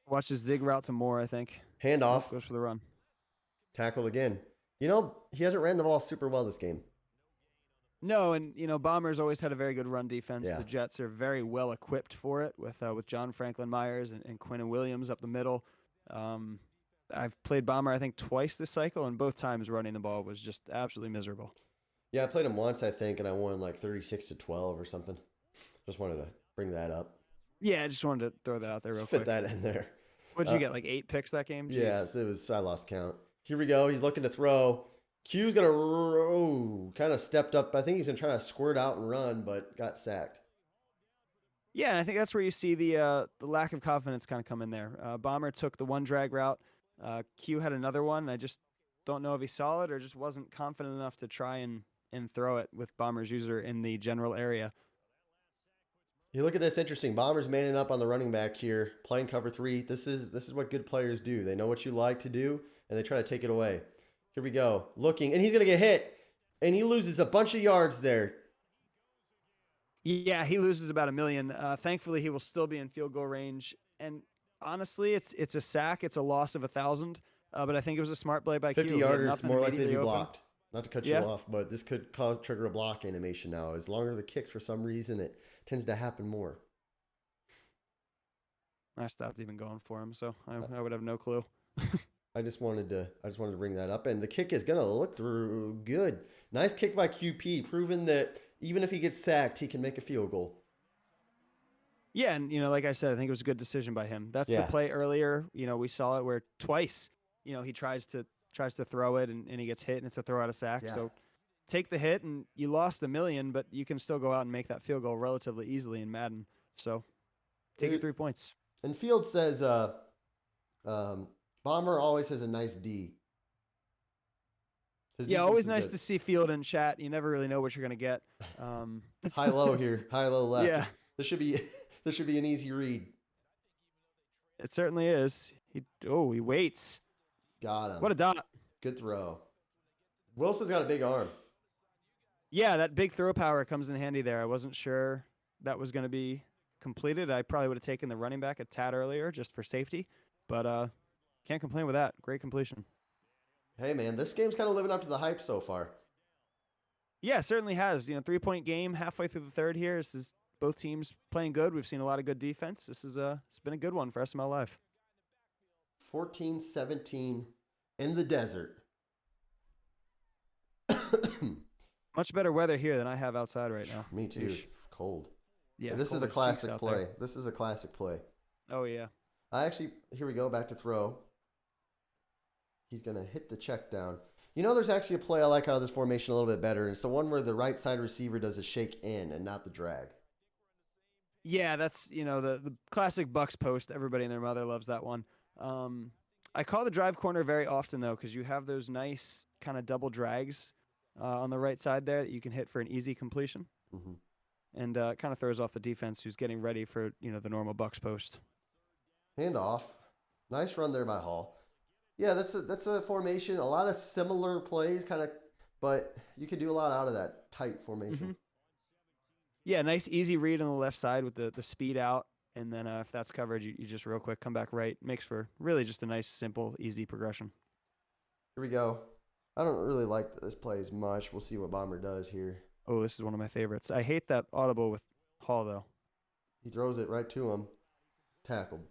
S2: Watch his zig route to Moore, I think.
S1: Handoff.
S2: Goes for the run.
S1: Tackled again. He hasn't ran the ball super well this game.
S2: No, and Bombers always had a very good run defense.
S1: Yeah.
S2: The Jets are very well equipped for it with John Franklin Myers and Quinnen Williams up the middle. I've played Bomber I think twice this cycle, and both times running the ball was just absolutely miserable.
S1: Yeah, I played him once, I think, and I won like 36-12 or something. Just wanted to bring that up.
S2: Yeah, I just wanted to throw that out there real
S1: Just
S2: quick.
S1: fit that in there.
S2: What did you get, like 8 picks that game? Jeez.
S1: Yeah, I lost count. Here we go. He's looking to throw. Q's going to kind of stepped up. I think he's going to try to squirt out and run, but got sacked.
S2: Yeah, and I think that's where you see the lack of confidence kind of come in there. Bomber took the one drag route. Q had another one. I just don't know if he saw it or just wasn't confident enough to try and throw it with Bomber's user in the general area.
S1: You look at this, interesting. Bombers manning up on the running back here, playing cover 3. This is what good players do. They know what you like to do, and they try to take it away. Here we go. Looking, and he's going to get hit, and he loses a bunch of yards there.
S2: Yeah, he loses about $1 million. Thankfully, he will still be in field goal range. And honestly, it's a sack. It's a loss of 1,000. But I think it was a smart play by Q.
S1: 50 yarders, more likely to be
S2: open.
S1: blocked. Not to cut you off, but this could trigger a block animation now. As longer the kicks, for some reason, it tends to happen more.
S2: I stopped even going for him, so I would have no clue.
S1: I just wanted to bring that up, and the kick is gonna look through good. Nice kick by QP, proving that even if he gets sacked, he can make a field goal.
S2: Yeah, and like I said, I think it was a good decision by him. That's the play earlier. We saw it where twice, he tries to throw it and he gets hit and it's a throw out of sack.
S1: Yeah.
S2: So take the hit and you lost $1 million, but you can still go out and make that field goal relatively easily in Madden. So take your 3 points.
S1: And Field says, Bomber always has a nice D.
S2: Yeah, always nice to see Field in chat. You never really know what you're going to get.
S1: High low here, high low left.
S2: Yeah.
S1: This should be an easy read.
S2: It certainly is. He waits.
S1: Got him.
S2: What a dot.
S1: Good throw. Wilson's got a big arm.
S2: Yeah, that big throw power comes in handy there. I wasn't sure that was going to be completed. I probably would have taken the running back a tad earlier just for safety, but can't complain with that. Great completion.
S1: Hey, man, this game's kind of living up to the hype so far.
S2: Yeah, certainly has. 3-point game halfway through the third here. This is both teams playing good. We've seen a lot of good defense. It's been a good one for SML Live.
S1: 14-17 in the desert.
S2: Much better weather here than I have outside right now.
S1: Me too.
S2: Yeesh.
S1: Cold.
S2: Yeah,
S1: And this is
S2: cold
S1: a
S2: as cheeks
S1: classic
S2: out
S1: play.
S2: there.
S1: This is a classic play.
S2: Oh yeah.
S1: Here we go, back to throw. He's going to hit the check down. There's actually a play I like out of this formation a little bit better. It's the one where the right side receiver does a shake in and not the drag.
S2: Yeah, that's the classic Bucks post. Everybody and their mother loves that one. I call the drive corner very often though, because you have those nice kind of double drags on the right side there that you can hit for an easy completion, and kind of throws off the defense who's getting ready for the normal Bucks post.
S1: Handoff. Nice run there by Hall. Yeah, that's a formation. A lot of similar plays, but you can do a lot out of that tight formation.
S2: Yeah, nice easy read on the left side with the speed out, and then if that's covered, you just real quick come back right. Makes for really just a nice, simple, easy progression.
S1: Here we go. I don't really like this play as much. We'll see what Bomber does here.
S2: Oh, this is one of my favorites. I hate that audible with Hall, though.
S1: He throws it right to him. Tackled.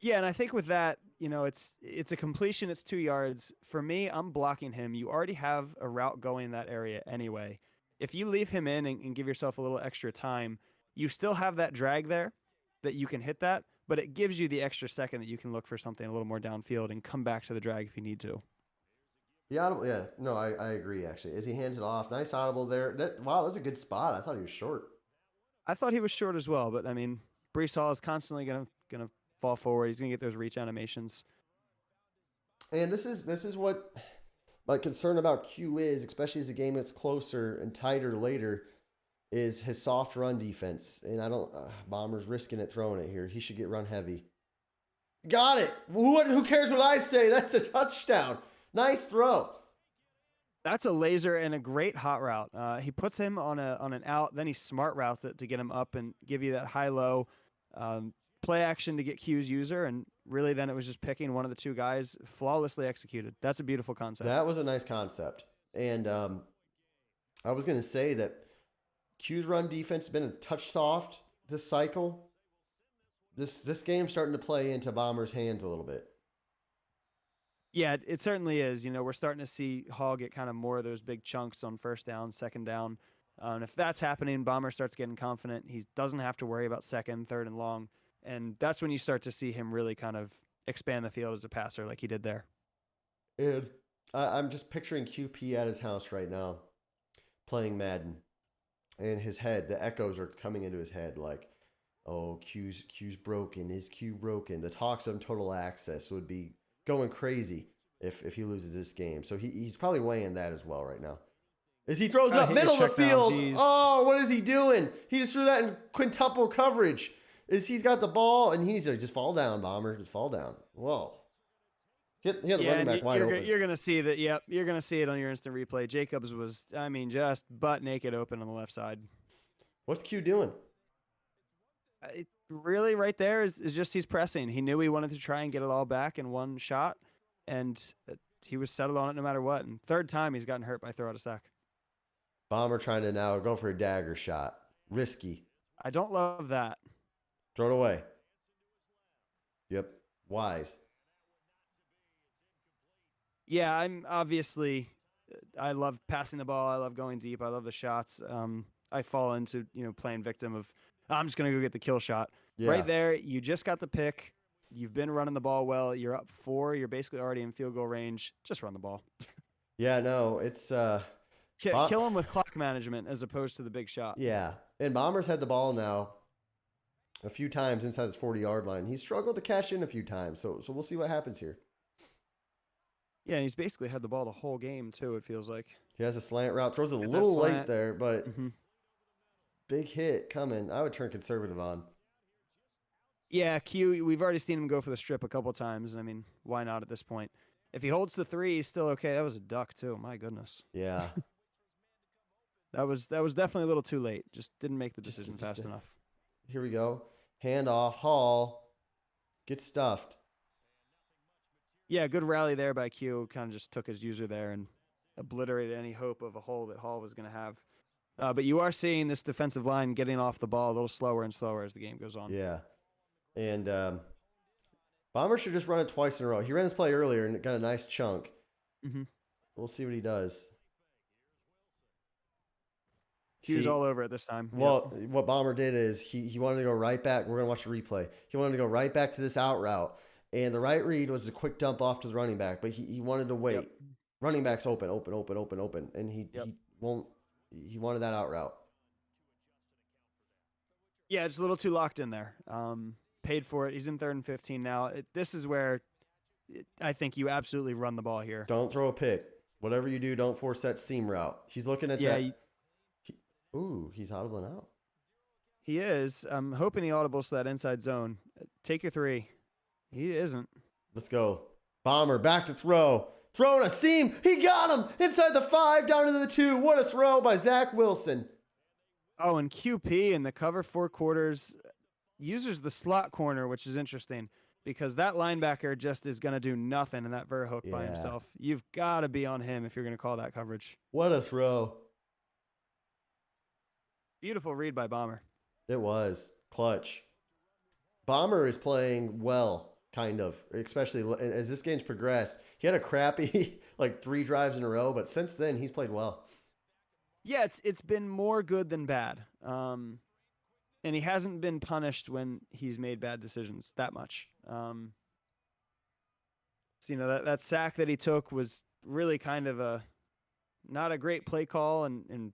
S2: Yeah, and I think with that, it's a completion. It's 2 yards. For me, I'm blocking him. You already have a route going in that area anyway. If you leave him in and give yourself a little extra time, you still have that drag there that you can hit that, but it gives you the extra second that you can look for something a little more downfield and come back to the drag if you need to.
S1: Yeah, no, I agree, actually. As he hands it off, nice audible there. Wow, that's a good spot. I thought he was short.
S2: I thought he was short as well, but, Brees Hall is constantly going to fall forward. He's going to get those reach animations.
S1: And this is what my concern about Q is, especially as the game gets closer and tighter later, is his soft run defense. And Bomber's risking it throwing it here. He should get run heavy. Got it. Who cares what I say? That's a touchdown. Nice throw.
S2: That's a laser and a great hot route. He puts him on an out, then he smart routes it to get him up and give you that high-low play action to get Q's user, and really then it was just picking one of the two guys, flawlessly executed. That's a beautiful concept.
S1: That was a nice concept. And I was going to say that Q's run defense has been a touch soft this cycle. This game's starting to play into Bomber's hands a little bit.
S2: Yeah, it certainly is. We're starting to see Hall get kind of more of those big chunks on first down, second down. And if that's happening, Bomber starts getting confident. He doesn't have to worry about second, third, and long. And that's when you start to see him really kind of expand the field as a passer like he did there.
S1: And I'm just picturing QP at his house right now playing Madden. And his head, the echoes are coming into his head like, oh, Q's broken. Is Q broken? The talks on total access would be going crazy if he loses this game. So he's probably weighing that as well right now. As he throws up middle of the field. Oh, what is he doing? He just threw that in quintuple coverage. He's got the ball and he's like, just fall down, Bomber. Just fall down. Whoa. Hit the running back wide open.
S2: You're going to see that. Yep, you're going to see it on your instant replay. Jacobs was, just butt naked open on the left side.
S1: What's Q doing?
S2: Really, right there is just he's pressing. He knew he wanted to try and get it all back in one shot, and he was settled on it no matter what. And third time he's gotten hurt by throw out a sack.
S1: Bomber trying to now go for a dagger shot. Risky.
S2: I don't love that.
S1: Throw it away. Yep. Wise.
S2: Yeah, I love passing the ball. I love going deep. I love the shots. I fall into, playing victim of, I'm just going to go get the kill shot. Yeah. Right there, you just got the pick. You've been running the ball well. You're up 4. You're basically already in field goal range. Just run the ball.
S1: Yeah, no, it's...
S2: kill him with clock management as opposed to the big shot.
S1: Yeah, and Bomber's had the ball now a few times inside his 40-yard line. He's struggled to cash in a few times, so we'll see what happens here.
S2: Yeah, and he's basically had the ball the whole game, too, it feels like.
S1: He has a slant route. Throws it a little late there, but big hit coming. I would turn conservative on.
S2: Yeah, Q, we've already seen him go for the strip a couple times. Why not at this point? If he holds the 3, he's still okay. That was a duck, too. My goodness.
S1: Yeah.
S2: That was definitely a little too late. Just didn't make the decision fast enough.
S1: Here we go. Hand off. Hall. Get stuffed.
S2: Yeah, good rally there by Q. Kind of just took his user there and obliterated any hope of a hole that Hall was going to have. But you are seeing this defensive line getting off the ball a little slower and slower as the game goes on.
S1: Yeah. And Bomber should just run it twice in a row. He ran this play earlier and got a nice chunk.
S2: Mm-hmm.
S1: We'll see what he does.
S2: Q's all over it this time.
S1: Well, what Bomber did is he wanted to go right back. We're going to watch the replay. He wanted to go right back to this out route. And the right read was a quick dump off to the running back, but he wanted to wait.
S2: Yep.
S1: Running back's open. And he wanted that out route.
S2: Yeah, it's a little too locked in there. Paid for it. He's in 3rd and 15 now. This is where I think you absolutely run the ball here.
S1: Don't throw a pick. Whatever you do, don't force that seam route. He's looking at that. He's audibling out.
S2: He is. I'm hoping he audibles to that inside zone. Take your 3. He isn't.
S1: Let's go. Bomber back to throw. Throwing a seam. He got him inside the 5 down to the 2. What a throw by Zach Wilson.
S2: Oh, and QP in the cover 4 quarters uses the slot corner, which is interesting because that linebacker just is going to do nothing in that vertical hook by himself. You've got to be on him if you're going to call that coverage.
S1: What a throw.
S2: Beautiful read by Bomber.
S1: It was. Clutch. Bomber is playing well, kind of, especially as this game's progressed. He had a crappy, 3 drives in a row, but since then, he's played well.
S2: Yeah, it's been more good than bad. And he hasn't been punished when he's made bad decisions that much. So, that sack that he took was really kind of not a great play call and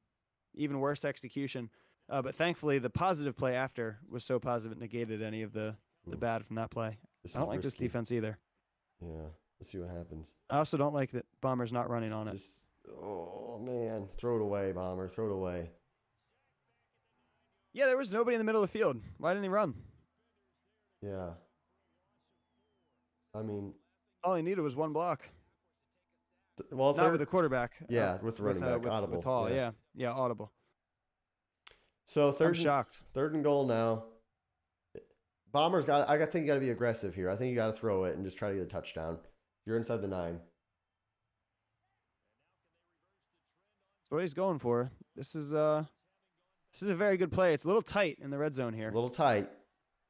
S2: even worse execution. But thankfully, the positive play after was so positive it negated any of the bad from that play. I don't like this defense either.
S1: Yeah, let's see what happens.
S2: I also don't like that Bomber's not running on it.
S1: Oh, man. Throw it away, Bomber. Throw it away.
S2: Yeah, there was nobody in the middle of the field. Why didn't he run?
S1: Yeah. I mean,
S2: all he needed was 1 block.
S1: Well,
S2: not with the quarterback.
S1: Yeah, with the running back. Audible.
S2: With Hall, yeah, audible.
S1: So
S2: I'm shocked.
S1: 3rd and goal now. Bomber's I think you got to be aggressive here. I think you got to throw it and just try to get a touchdown. You're inside the 9.
S2: That's what he's going for. This is a very good play. It's a little tight in the red zone here.
S1: A little tight.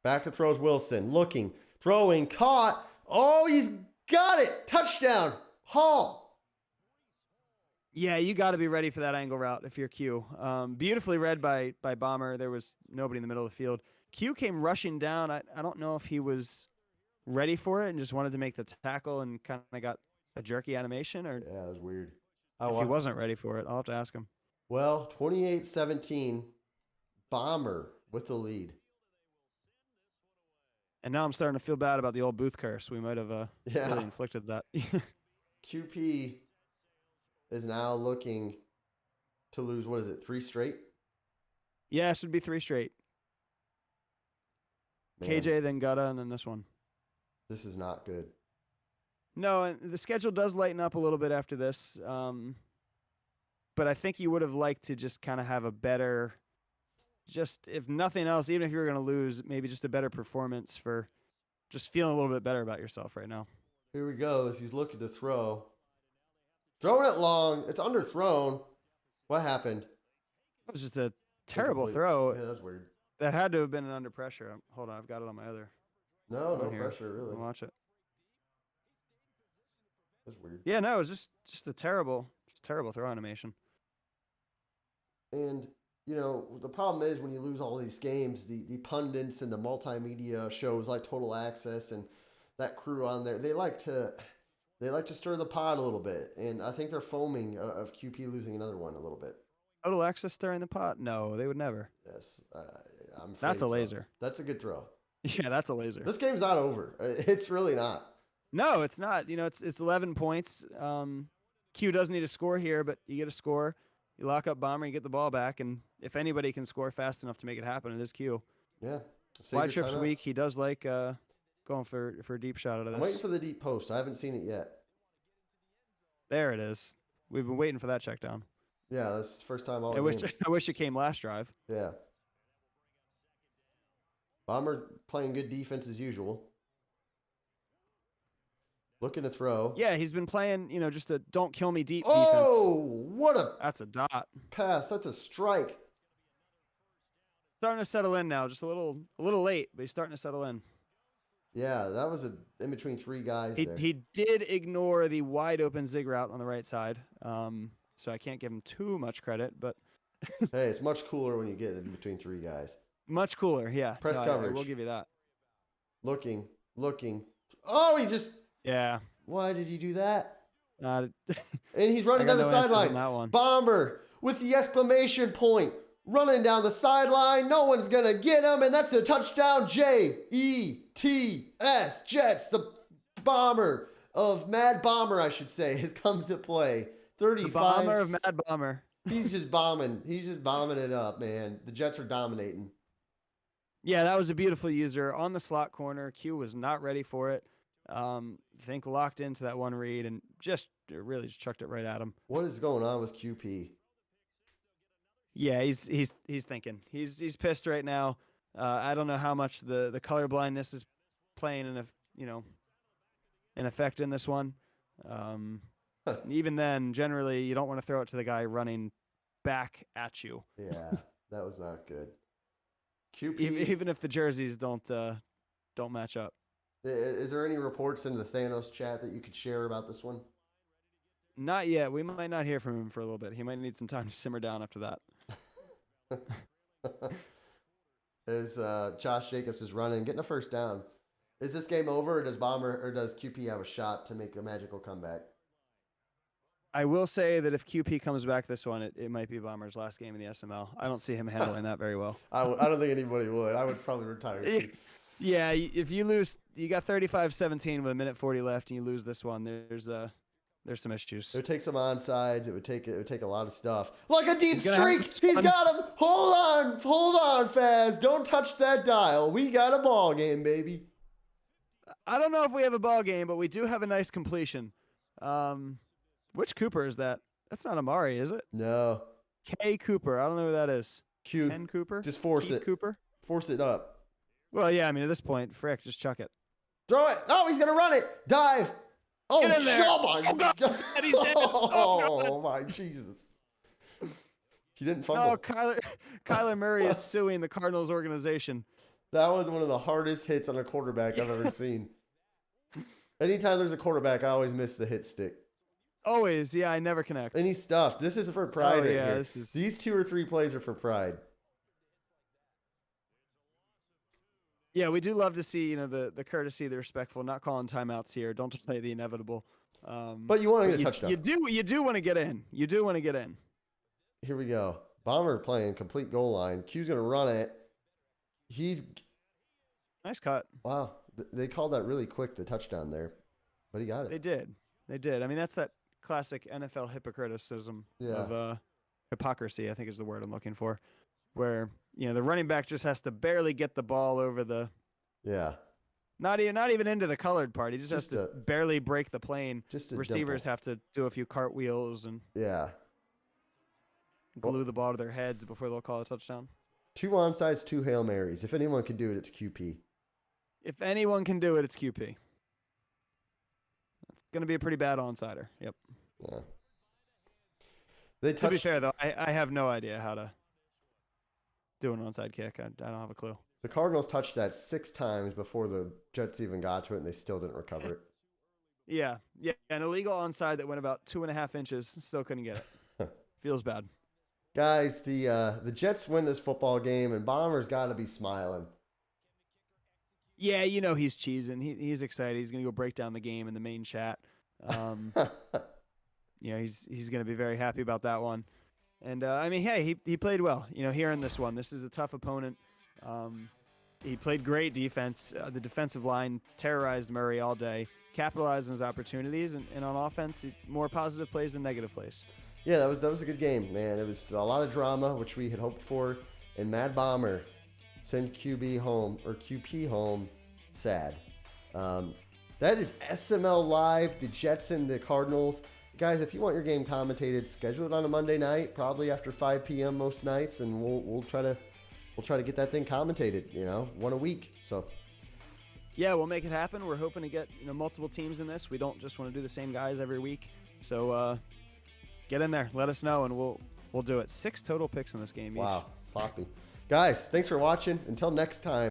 S1: Back to throws Wilson. Looking. Throwing. Caught. Oh, he's got it. Touchdown. Hall.
S2: Yeah, you got to be ready for that angle route if you're Q. Beautifully read by Bomber. There was nobody in the middle of the field. Q came rushing down. I don't know if he was ready for it and just wanted to make the tackle and kind of got a jerky animation. Or
S1: yeah, it was weird.
S2: If he wasn't ready for it, I'll have to ask him.
S1: Well, 28-17, Bomber with the lead.
S2: And now I'm starting to feel bad about the old Booth curse. We might have really inflicted that.
S1: QP is now looking to lose, 3 straight?
S2: Yeah, it should be 3 straight. Man. KJ, then Gutta, and then this one.
S1: This is not good.
S2: No, and the schedule does lighten up a little bit after this. But I think you would have liked to just kind of have a better, just if nothing else, even if you were going to lose, maybe just a better performance for just feeling a little bit better about yourself right now.
S1: Here we go as he's looking to throw. Throwing it long. It's underthrown. What happened?
S2: It was just a terrible throw.
S1: Yeah, that's weird.
S2: That had to have been under pressure. Hold on, I've got it on my other.
S1: No pressure, really.
S2: Watch it.
S1: That's weird.
S2: Yeah, no, it was just a terrible throw animation.
S1: And, the problem is when you lose all these games, the pundits and the multimedia shows like Total Access and that crew on there, they like to stir the pot a little bit. And I think they're foaming of QP losing another one a little bit.
S2: Total Access stirring the pot? No, they would never.
S1: Yes. I'm
S2: That's a laser.
S1: That's a good throw.
S2: Yeah, that's a laser.
S1: This game's not over. It's really not.
S2: No, it's not. It's 11 points. Q does need a score here, but you get a score. You lock up Bomber, you get the ball back, and if anybody can score fast enough to make it happen, it is Q.
S1: Yeah.
S2: Wide trips week. He does like going for a deep shot out of this.
S1: I'm waiting for the deep post. I haven't seen it yet.
S2: There it is. We've been waiting for that check down.
S1: Yeah, that's the first time all
S2: I wish
S1: game.
S2: I wish it came last drive.
S1: Yeah. Bomber playing good defense as usual. Looking to throw.
S2: Yeah, he's been playing, just a don't kill me deep defense.
S1: Oh, what a
S2: That's a dot.
S1: pass. That's a strike.
S2: Starting to settle in now. Just a little late, but he's starting to settle in.
S1: Yeah, that was in between three guys there.
S2: He did ignore the wide open zig route on the right side. So I can't give him too much credit, but
S1: Hey, it's much cooler when you get it in between three guys.
S2: much cooler. Yeah.
S1: Press coverage.
S2: I will give you that.
S1: Looking. Oh, he just.
S2: Yeah.
S1: Why did he do that?
S2: Uh,
S1: And he's running
S2: I got
S1: down the
S2: no answers on
S1: sideline.
S2: that one.
S1: Bomber with the exclamation point. Running down the sideline. No one's going to get him. And that's a touchdown. Jets. Jets. The bomber of Mad Bomber, I should say, has come to play. 35.
S2: The bomber of Mad Bomber.
S1: He's just bombing. He's just bombing it up, man. The Jets are dominating.
S2: Yeah, that was a beautiful user on the slot corner. Q was not ready for it. I think locked into that one read and really just chucked it right at him.
S1: What is going on with QP?
S2: Yeah, he's thinking. He's pissed right now. I don't know how much the color blindness is playing an effect in this one. Even then, generally, you don't want to throw it to the guy running back at you.
S1: Yeah, that was not good. QP.
S2: Even if the jerseys don't match up.
S1: Is there any reports in the Thanos chat that you could share about this one?
S2: Not yet. We might not hear from him for a little bit. He might need some time to simmer down after that.
S1: As Josh Jacobs is running, getting a first down. Is this game over, or does QP have a shot to make a magical comeback?
S2: I will say that if QP comes back this one, it might be Bomber's last game in the SML. I don't see him handling that very well.
S1: I don't think anybody would. I would probably retire. Too.
S2: Yeah, if you lose, you got 35-17 with a minute 40 left, and you lose this one, there's some issues.
S1: It would take some onsides. It would take a lot of stuff. Like a deep
S2: He's
S1: streak. He's got him. Hold on, Faz. Don't touch that dial. We got a ball game, baby.
S2: I don't know if we have a ball game, but we do have a nice completion. Which Cooper is that? That's not Amari, is it?
S1: No.
S2: K. Cooper. I don't know who that is. Ken Cooper?
S1: Just force
S2: Keith
S1: it.
S2: Cooper?
S1: Force it up.
S2: Well, yeah, I mean, at this point, frick, just chuck it.
S1: Throw it. Oh, he's going to run it. Dive. Oh,
S2: Get in there.
S1: Oh, my
S2: God.
S1: God.
S2: And he's dead.
S1: Oh, my Jesus. He didn't fumble.
S2: No, Kyler Murray is suing the Cardinals organization.
S1: That was one of the hardest hits on a quarterback I've ever seen. Anytime there's a quarterback, I always miss the hit stick.
S2: Always, yeah, I never connect.
S1: And he's stuffed. This is for pride.
S2: Oh,
S1: right
S2: yeah,
S1: here. These 2 or 3 plays are for pride.
S2: Yeah, we do love to see, the courtesy, the respectful, not calling timeouts here. Don't just play the inevitable.
S1: But you want to get a touchdown.
S2: You do want to get in. You do want to get in.
S1: Here we go. Bomber playing complete goal line. Q's going to run it.
S2: Nice cut.
S1: Wow. They called that really quick, the touchdown there. But he got it.
S2: They did. I mean, that's that classic NFL hypocriticism of hypocrisy, I think is the word I'm looking for, where, the running back just has to barely get the ball over the not even into the colored part. He just has to barely break the plane. Receivers have to do a few cartwheels and glue the ball to their heads before they'll call a touchdown. 2
S1: onside, 2 Hail Marys. If anyone can do it, it's QP.
S2: If anyone can do it, it's QP. It's going to be a pretty bad onsider. Yep.
S1: Yeah.
S2: To be fair, though, I have no idea how to do an onside kick. I don't have a clue.
S1: The Cardinals touched that 6 times before the Jets even got to it, and they still didn't recover it.
S2: Yeah. An illegal onside that went about 2.5 inches. Still couldn't get it. Feels bad.
S1: Guys, the Jets win this football game, and Bomber's got to be smiling.
S2: Yeah, he's cheesing. He's excited. He's going to go break down the game in the main chat. He's going to be very happy about that one. And, I mean, hey, he played well, here in this one. This is a tough opponent. He played great defense. The defensive line terrorized Murray all day, capitalized on his opportunities, and on offense, more positive plays than negative plays. Yeah, that was a good game, man. It was a lot of drama, which we had hoped for. And Mad Bomber sends QP home sad. That is SML Live, the Jets and the Cardinals.
S1: guys, if you want your game commentated, schedule it on a Monday night, probably after 5 p.m. most nights, and we'll try to get that thing commentated. One a week. So.
S2: Yeah, we'll make it happen. We're hoping to get multiple teams in this. We don't just want to do the same guys every week. So get in there, let us know, and we'll do it. 6 total picks in this game.
S1: Wow, sloppy. Guys, thanks for watching. Until next time.